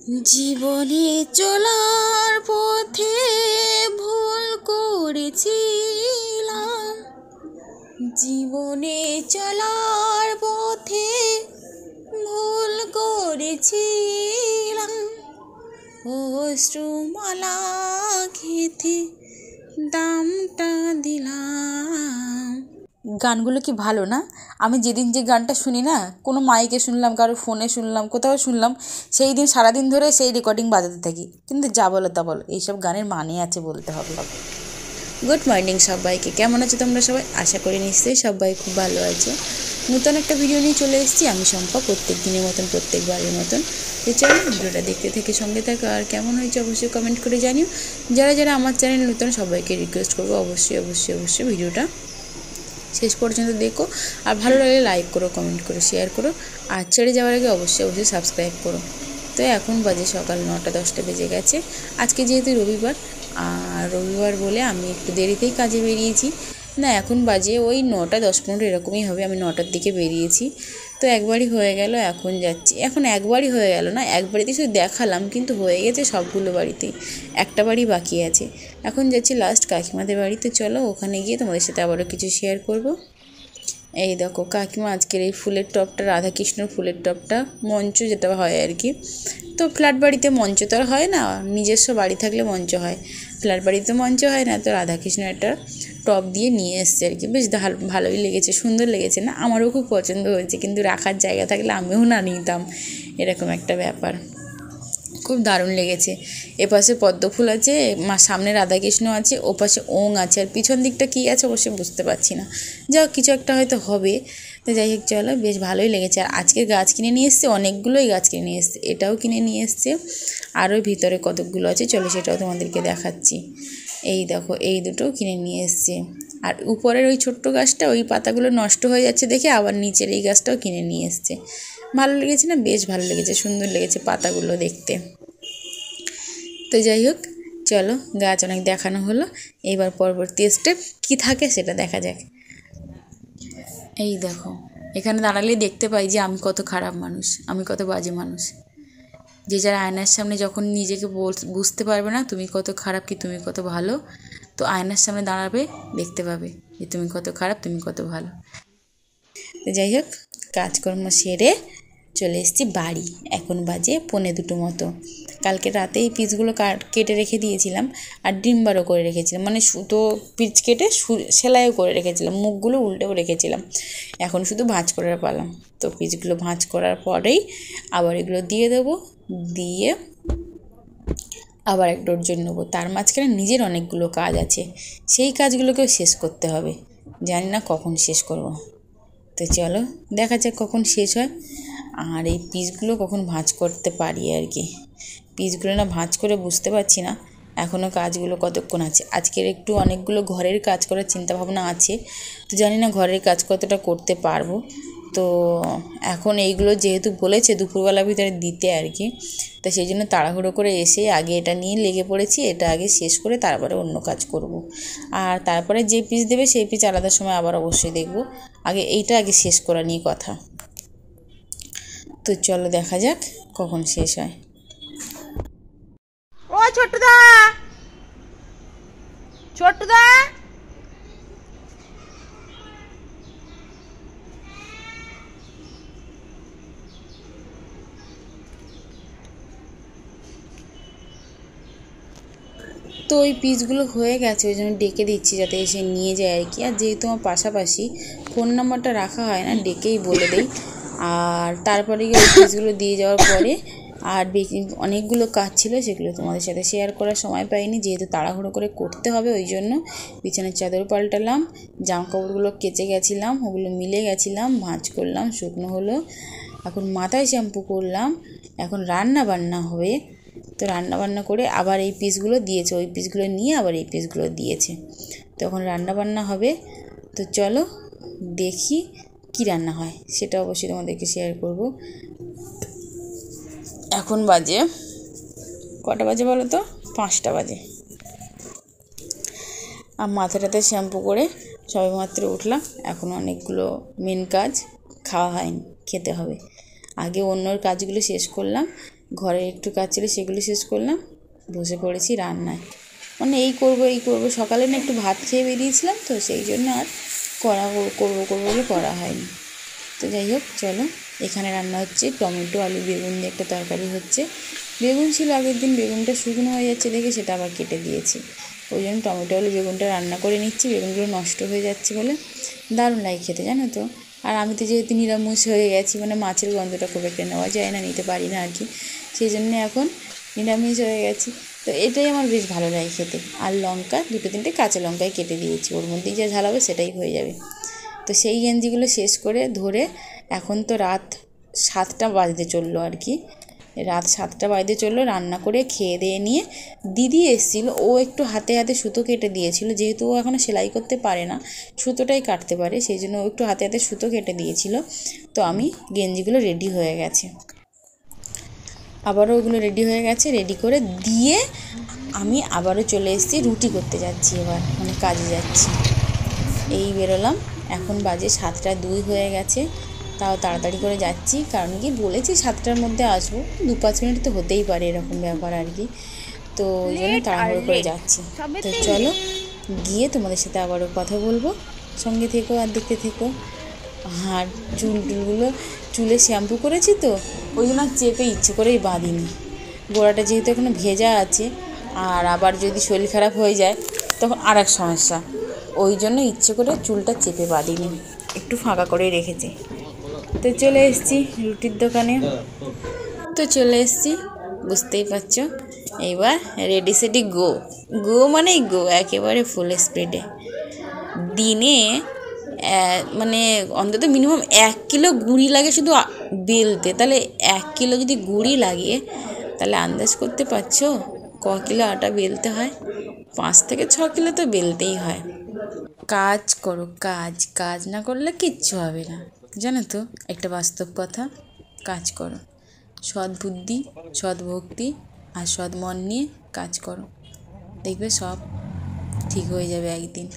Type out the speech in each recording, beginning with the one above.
জীবনে চলার পথে ভুল করেছিলাম, জীবনে চলার পথে ভুল করেছিলাম, অশ্রুমালা খেতে দামটা দিলাম। গানগুলো কি ভালো না? আমি যেদিন যে গানটা শুনি না, কোনো মাইকে শুনলাম, কারো ফোনে শুনলাম, কোথাও শুনলাম, সেই দিন সারাদিন ধরে সেই রেকর্ডিং বাজাতে থাকি। কিন্তু যা বলো তা বলো, এইসব গানের মানে আছে বলতে হবে। গুড মর্নিং সবাইকে, কেমন আছো তোমরা সবাই? আশা করি নিশ্চয়ই সবাই খুব ভালো আছো। নতুন একটা ভিডিও নিয়ে চলে এসেছি আমি, শম্পা, প্রত্যেক দিনের মতন, প্রত্যেকবারের মতন। তো চলো ভিডিওটা দেখতে থেকে সঙ্গে থাকো, আর কেমন হয়েছে অবশ্যই কমেন্ট করে জানিও। যারা যারা আমার চ্যানেল নতুন, সবাইকে রিকোয়েস্ট করবো অবশ্যই ভিডিওটা শেষ পর্যন্ত দেখো, আর ভালো লাগলে লাইক করো, কমেন্ট করো, শেয়ার করো, আর ছেড়ে যাওয়ার আগে অবশ্যই সাবস্ক্রাইব করো। তো এখন বাজে সকাল 9টা-10টা বেজে গেছে। আজকে যেহেতু রবিবার, আর রবিবার বলে আমি একটু দেরিতেই কাজে বেরিয়েছি। না, এখন বাজে ওই 9টা-10-15 এরকমই হবে। আমি 9টার দিকে বেরিয়েছি, তো একবারই হয়ে গেল, এখন যাচ্ছি। এখন একবারই হয়ে গেল না, একবারিতে শুধু দেখালাম, কিন্তু হয়ে গেছে সবগুলো বাড়িতেই। একটা বাড়ি বাকি আছে। এখন যাচ্ছি লাস্ট কাকিমাদের বাড়িতে। চলো ওখানে গিয়ে তোমাদের সাথে আবারও কিছু শেয়ার করব। এই দেখো কাকিমা আজকের এই ফুলের টবটা, রাধাকৃষ্ণর ফুলের টবটা, মঞ্চ যেটা হয় আর কি। তো ফ্ল্যাট বাড়িতে মঞ্চ তো আর হয় না, নিজস্ব বাড়ি থাকলে মঞ্চ হয়, ফ্ল্যাট বাড়িতে মঞ্চ হয় না। তো রাধাকৃষ্ণের একটা টব দিয়ে নিয়ে এসছে আর কি। বেশ ভালোই লেগেছে, সুন্দর লেগেছে না? আমারও খুব পছন্দ হয়েছে, কিন্তু রাখার জায়গা থাকলে আমিও না নিতাম, এরকম একটা ব্যাপার। খুব দারুণ লেগেছে। এপাশে পদ্ম ফুল আছে, সামনে রাধাকৃষ্ণ আছে, ওপাশে ওং আছে, আর পিছন দিকটা কী আছে অবশ্যই বুঝতে পারছি না। যাও কিছু একটা হয়তো হবে। তো যাই হোক, চলো, বেশ ভালোই লেগেছে। আর আজকের গাছ কিনে নিয়ে এসছে, অনেকগুলোই গাছ কিনে নিয়ে এসছে। এটাও কিনে নিয়ে এসছে, আরও ভিতরে কতকগুলো আছে, চলো সেটাও তোমাদেরকে দেখাচ্ছি। এই দেখো, এই দুটোও কিনে নিয়ে এসছে। আর উপরের ওই ছোট্ট গাছটা, ওই পাতাগুলো নষ্ট হয়ে যাচ্ছে দেখে আবার নিচের এই গাছটাও কিনে নিয়ে এসছে। ভালো লেগেছে না? বেশ ভালো লেগেছে, সুন্দর লেগেছে পাতাগুলো দেখতে। তো যাই হোক, চলো, গাছ অনেক দেখানো হলো, এইবার পরবর্তী স্টেপ কী থাকে সেটা দেখা যাক। এই দেখো, এখানে দাঁড়ালেই দেখতে পাই যে আমি কত খারাপ মানুষ, আমি কত বাজে মানুষ। যে যারা আয়নার সামনে যখন নিজেকে বুঝতে পারবে না তুমি কত খারাপ কি তুমি কত ভালো, তো আয়নার সামনে দাঁড়াবে, দেখতে পাবে যে তুমি কত খারাপ, তুমি কত ভালো। তো যাই হোক, কাজকর্ম সেরে চলে এসেছি বাড়ি। এখন বাজে 1:45 মতো। কালকে রাতে এই পিসগুলো কেটে রেখে দিয়েছিলাম, আর ডিমবারও করে রেখেছিলাম, মানে সুতো পিস কেটে সেলাইও করে রেখেছিলাম, মুখগুলো উল্টেও রেখেছিলাম। এখন শুধু ভাঁজ করার পালাম। তো পিসগুলো ভাঁজ করার পরেই আবার এগুলো দিয়ে দেবো, দিয়ে আবার এক ডজন নেবো। তার মাঝখানে নিজের অনেকগুলো কাজ আছে, সেই কাজগুলোকেও শেষ করতে হবে। জানি না কখন শেষ করব। তো চলো দেখা যাক কখন শেষ হয়, আর এই পিসগুলো কখন ভাঁজ করতে পারি আর কি। পিসগুলো না ভাঁজ করে বুঝতে পারছি না এখনও কাজগুলো কতক্ষণ আছে। আজকের একটু অনেকগুলো ঘরের কাজ করার চিন্তাভাবনা আছে, তো জানি না ঘরের কাজ কতটা করতে পারবো। তো এখন এইগুলো যেহেতু বলেছে দুপুরবেলার ভিতরে দিতে আর কি, তো সেই জন্য তাড়াহুড়ো করে এসে আগে এটা নিয়ে লেগে পড়েছি। এটা আগে শেষ করে তারপরে অন্য কাজ করব। আর তারপরে যে পিস দেবে সেই পিস আলাদা সময় আবার অবশ্যই দেখব। আগে এইটা আগে শেষ করা নিয়ে কথা। তো চলো দেখা যাক কখন শেষ হয়। ও ছোট্টুদা, ছোট্টুদা, তো ওই পিসগুলো হয়ে গেছে, ওই জন্য ডেকে দিচ্ছি যাতে এসে নিয়ে যায় আর কি। আর যেহেতু আমার পাশাপাশি, ফোন নাম্বারটা রাখা হয় না, ডেকেই বলে দেই। আর তারপরে গিয়ে ওই পিসগুলো দিয়ে যাওয়ার পরে আর অনেকগুলো কাজ ছিল, সেগুলো তোমাদের সাথে শেয়ার করার সময় পাইনি, যেহেতু তাড়াহুড়ো করে করতে হবে। ওই জন্য বিছানার চাদর পাল্টালাম, জামাকাপড়গুলো কেচে গেছিলাম, ওগুলো মিলে গেছিলাম, ভাঁজ করলাম, শুকনো হলো। এখন মাথায় শ্যাম্পু করলাম, এখন রান্না বান্না হবে। তো রান্নাবান্না করে আবার এই পিসগুলো দিয়েছে, ওই পিসগুলো নিয়ে আবার এই পিসগুলো দিয়েছে। তখন রান্নাবান্না হবে। তো চলো দেখি কি রান্না হয়, সেটা অবশ্যই তোমাদেরকে শেয়ার করব। এখন বাজে কটা বাজে বলো তো? 5টা বাজে। আর মাথাটাতে শ্যাম্পু করে সবেমাত্র উঠলাম। এখন অনেকগুলো মেন কাজ খাওয়া হয়নি, খেতে হবে। আগে অন্যর কাজগুলো শেষ করলাম, ঘরে একটু কাজ ছিল সেগুলো শেষ করলাম, বসে পড়েছি রান্নায়। মানে এই করব সকালে না একটু ভাত খেয়ে বেরিয়েছিলাম, তো সেই জন্য আর করবো বলে করা হয়নি। তো যাই হোক চলো, এখানে রান্না হচ্ছে টমেটো আলু বেগুন দিয়ে একটা তরকারি হচ্ছে। বেগুন ছিল আগের দিন, বেগুনটা শুকনো হয়ে যাচ্ছে দেখে সেটা আবার কেটে দিয়েছি। ওই জন্য টমেটো আলু বেগুনটা রান্না করে নিচ্ছি, বেগুনগুলো নষ্ট হয়ে যাচ্ছে বলে। দারুণ লাগে খেতে জানো তো। আর আমি তো যেহেতু নিরামিষ হয়ে গেছি, মানে মাছের গন্ধটা খুব একটা নেওয়া যায় না, নিতে পারি না আর কি, সেই জন্যে এখন নিরামিষ হয়ে গেছি। তো এটাই আমার বেশ ভালো লাগে খেতে। আর লঙ্কা 2-3টে কাঁচা লঙ্কায় কেটে দিয়েছি, ওর মধ্যেই যা ঝাল হবে সেটাই হয়ে যাবে। তো সেই গেঞ্জিগুলো শেষ করে ধরে এখন তো রাত 7টা বাজতে চললো আর কি, রাত 7টা বাজতে চললো। রান্না করে খেয়ে দিয়ে নিয়ে দিদি এসেছিলো, ও একটু হাতে হাতে সুতো কেটে দিয়েছিল, যেহেতু ও এখনও সেলাই করতে পারে না, সুতোটাই কাটতে পারে, সেই জন্য ও একটু হাতে হাতে সুতো কেটে দিয়েছিল। তো আমি গেঞ্জিগুলো রেডি হয়ে গেছে, আবারও ওগুলো রেডি হয়ে গেছে, রেডি করে দিয়ে আমি আবারও চলে এসেছি, রুটি করতে যাচ্ছি এবার, মানে কাজে যাচ্ছি। এই বেরোলাম, এখন বাজে 7টা 2 হয়ে গেছে, তাও তাড়াতাড়ি করে যাচ্ছি, কারণ কি বলেছি 7টার মধ্যে আসবো, 2-5 মিনিট তো হতেই পারে এরকম ব্যাপার আর কি। তো ওই জন্য তাড়াহুড়ো করে যাচ্ছি। তো চলো গিয়ে তোমাদের সাথে আবারও কথা বলবো, সঙ্গে থেকো আর দেখতে থেকো। আর চুলে শ্যাম্পু করেছি তো ওই জন্য চেপে ইচ্ছে করেই বাঁধিনি, গোড়াটা যেহেতু এখনও ভেজা আছে, আর আবার যদি শরীর খারাপ হয়ে যায় তখন আর এক সমস্যা, ওই জন্য ইচ্ছে করে চুলটা চেপে বাঁধিনি, একটু ফাঁকা করেই রেখেছি। তো চলে এসেছি রুটির দোকানে, তো চলে এসেছি, বুঝতেই পারছো। এইবার রেডি সেডি গো মানেই গো, একেবারে ফুল স্পিডে। দিনে মানে অন্তত মিনিমাম 1 কিলো গুঁড়ি লাগে শুধু বেলতে, তাহলে 1 কিলো যদি গুঁড়ি লাগে তাহলে আন্দাজ করতে পারছো ক কিলো আটা বেলতে হয়। 5 থেকে 6 কিলো তো বেলতেই হয়। কাজ করো, কাজ না করলে কিচ্ছু হবে না, জানো তো একটা বাস্তব কথা। কাজ করো, সৎ বুদ্ধি, সৎ ভক্তি আর সৎ মন নিয়ে কাজ করো, দেখবে সব ঠিক হয়ে যাবে একদিন।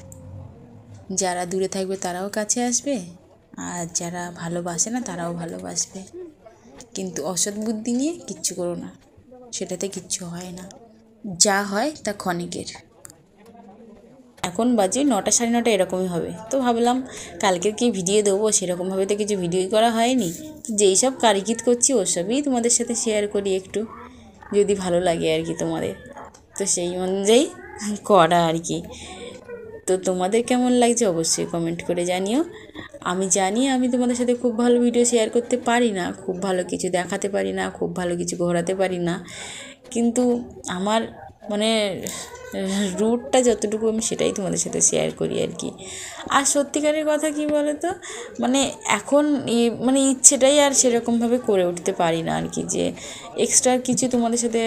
যারা দূরে থাকবে তারাও কাছে আসবে, আর যারা ভালোবাসে না তারাও ভালোবাসবে। কিন্তু অসৎ বুদ্ধি নিয়ে কিচ্ছু করো না, সেটাতে কিচ্ছু হয় না, যা হয় তা ক্ষণিকের। এখন বাজে 9টা 9:30 এরকমই হবে। তো ভাবলাম কালকের কি ভিডিও দেবো, সেরকমভাবে তো কিছু ভিডিওই করা হয়নি, তো যেই সব কারিগিত করছি ওসবই তোমাদের সাথে শেয়ার করি একটু, যদি ভালো লাগে আর কি তোমাদের, তো সেই অনুযায়ী করা আর কি। তো তোমাদের কেমন লাগছে অবশ্যই কমেন্ট করে জানিও। আমি জানি আমি তোমাদের সাথে খুব ভালো ভিডিও শেয়ার করতে পারি না, খুব ভালো কিছু দেখাতে পারি না, খুব ভালো কিছু ঘোরাতে পারি না, কিন্তু আমার মানে রুটটা যতটুকু আমি সেটাই তোমাদের সাথে শেয়ার করি আর কি। আর সত্যিকারের কথা কি বলো তো, মানে এখন মানে ইচ্ছেটাই আর সেরকমভাবে করে উঠতে পারি না আর কি, যে এক্সট্রা কিছু তোমাদের সাথে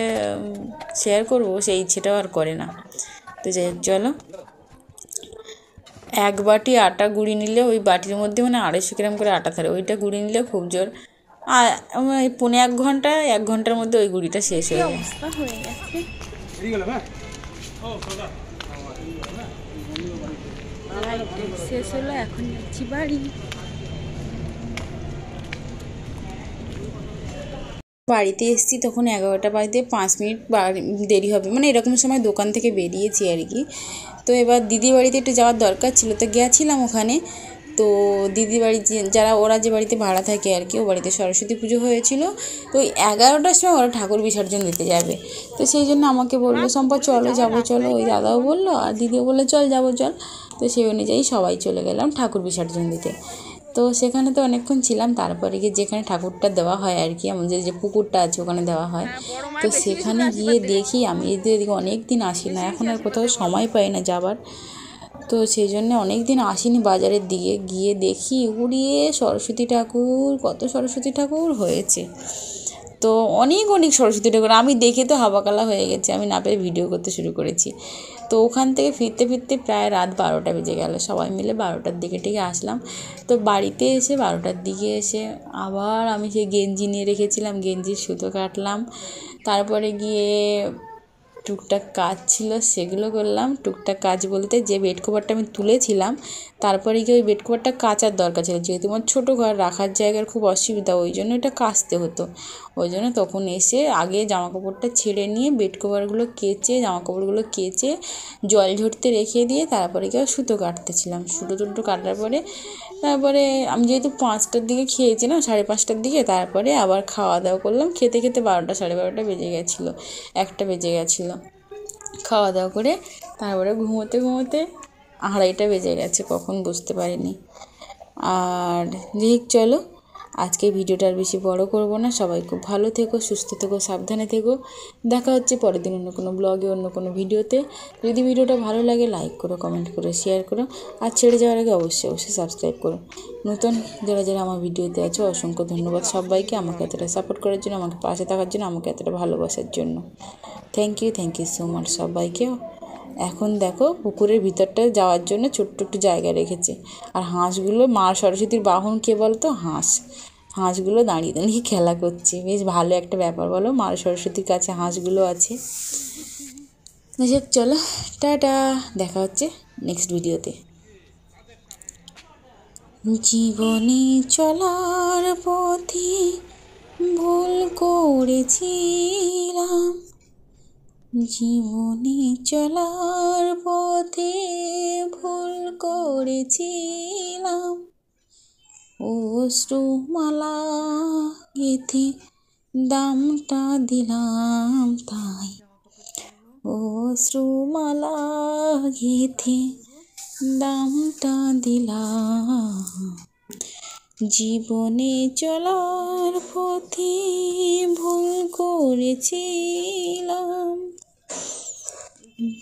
শেয়ার করব সেই ইচ্ছেটাও আর করে না। তো যাই হোক চলো, 1 বাটি আটা গুঁড়ি নিলে ওই বাটির মধ্যে মানে 250 গ্রাম করে আটা থাকে, ওইটা গুঁড়ি নিলে খুব জোর আর 1 ঘন্টার মধ্যে ওই গুঁড়িটা শেষ হয়ে যায়। শেষ হলো, এখন যাচ্ছি বাড়ি। বাড়িতে এসেছি তখন 11টা বাজতে 5 মিনিট দেরি হবে, মানে এরকম সময় দোকান থেকে বেরিয়েছি আর কি। তো এবার দিদি বাড়িতে একটু যাওয়ার দরকার ছিল, তো গেছিলাম ওখানে। তো দিদি বাড়ি ওরা যে বাড়িতে ভাড়া থাকে আর কি, ও বাড়িতে সরস্বতী পুজো হয়েছিল, তো ওই 11টার সময় ওরা ঠাকুর বিসর্জন দিতে যাবে। তো সেই জন্য আমাকে বললো সম্পা চলো চলো, ওই দাদাও বললো আর দিদিও বললো চল। তো সেই অনুযায়ী সবাই চলে গেলাম ঠাকুর বিসর্জন দিতে। তো সেখানে তো অনেকক্ষণ ছিলাম, তারপরে গিয়ে যেখানে ঠাকুরটা দেওয়া হয় আর কি, আমাদের যে পুকুরটা আছে ওখানে দেওয়া হয়, তো সেখানে গিয়ে দেখি আমি এদিকে অনেক দিন আসি না, এখন আর কোথাও সময় পাই না যাবার, তো সেই জন্য অনেক দিন আসিনি বাজারের দিকে, গিয়ে দেখি উড়িয়ে সরস্বতী ঠাকুর, কত সরস্বতী ঠাকুর হয়েছে। তো অনেক সরস্বতী ঠাকুর আমি দেখে তো হাবাকালা হয়ে গেছে, আমি না পেরে ভিডিও করতে শুরু করেছি। তো ওখান থেকে ফিরতে ফিরতে প্রায় রাত 12টা বেজে গেল, সবাই মিলে 12টার দিকে আসলাম। তো বাড়িতে এসে 12টার দিকে এসে আবার আমি সেই গেঞ্জি নিয়ে রেখেছিলাম, গেঞ্জির সুতো কাটলাম, তারপরে গিয়ে টুকটাক কাজ ছিল সেগুলো করলাম। টুকটাক কাজ বলতে যে বেড কভারটা আমি তুলেছিলাম তারপরে কি ওই বেড কভারটা কাচার দরকার ছিল, যেহেতু আমার ছোটো ঘর, রাখার জায়গার খুব অসুবিধা, ওই জন্য এটা কাচতে হতো। ওই জন্য তখন এসে আগে জামাকাপড়টা ছেড়ে নিয়ে বেড কভারগুলো কেচে, জামাকাপড়গুলো কেচে জল ঝরতে রেখে দিয়ে তারপরে কি সুতো কাটতেছিলাম। সুতো টুটো কাটার পরে তারপরে আমি যেহেতু 5টার দিকে খেয়েছিলাম, 5:30টার দিকে, তারপরে আবার খাওয়া দাওয়া করলাম। খেতে খেতে 12টা 12:30 বেজে গেছিলো, 1টা বেজে গেছিলো। খাওয়া দাওয়া করে তারপরে ঘুমোতে ঘুমোতে 2:30টা বেজে গেছে, কখন বুঝতে পারিনি। আর ঠিক চলো আজকে ভিডিওটা আর বেশি বড় করব না। সবাই খুব ভালো থেকো, সুস্থ থেকো, সাবধানে থেকো। দেখা হচ্ছে পরের দিন অন্য কোনো ব্লগে, অন্য কোনো ভিডিওতে। যদি ভিডিওটা ভালো লাগে লাইক করো, কমেন্ট করো, শেয়ার করো, আর ছেড়ে যাওয়ার আগে অবশ্যই সাবস্ক্রাইব করো। নতুন যারা যারা আমার ভিডিওতে আছো অসংখ্য ধন্যবাদ সবাইকে, আমাকে এতটা সাপোর্ট করার জন্য, আমাকে পাশে থাকার জন্য, আমাকে এতটা ভালোবাসার জন্য। থ্যাংক ইউ সো মাচ সবাইকে। এখন দেখো পুকুরের ভিতরটা যাওয়ার জন্য ছোট্ট একটু জায়গা রেখেছে। আর হাঁসগুলো, মা সরস্বতীর বাহন কে বলতো? হাঁসগুলো দাঁড়িয়ে দাঁড়িয়ে খেলা করছে। বেশ ভালো একটা ব্যাপার বলো, মা সরস্বতীর কাছে হাঁসগুলো আছে। চলো টাটা, দেখা হচ্ছে নেক্সট ভিডিওতে। জীবনে চলার পথে ভুল করেছিলাম, জীবনে চলার পথে ভুল করেছিলাম, অশ্রুমালা গেথে দামটা দিলাম তাই, অশ্রুমালা গেথে দামটা দিলাম। জীবনে চলার পথে ভুল করেছিলাম,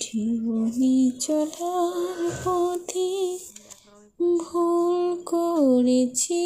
জীবনে চলার পথে ভুল করেছিলাম।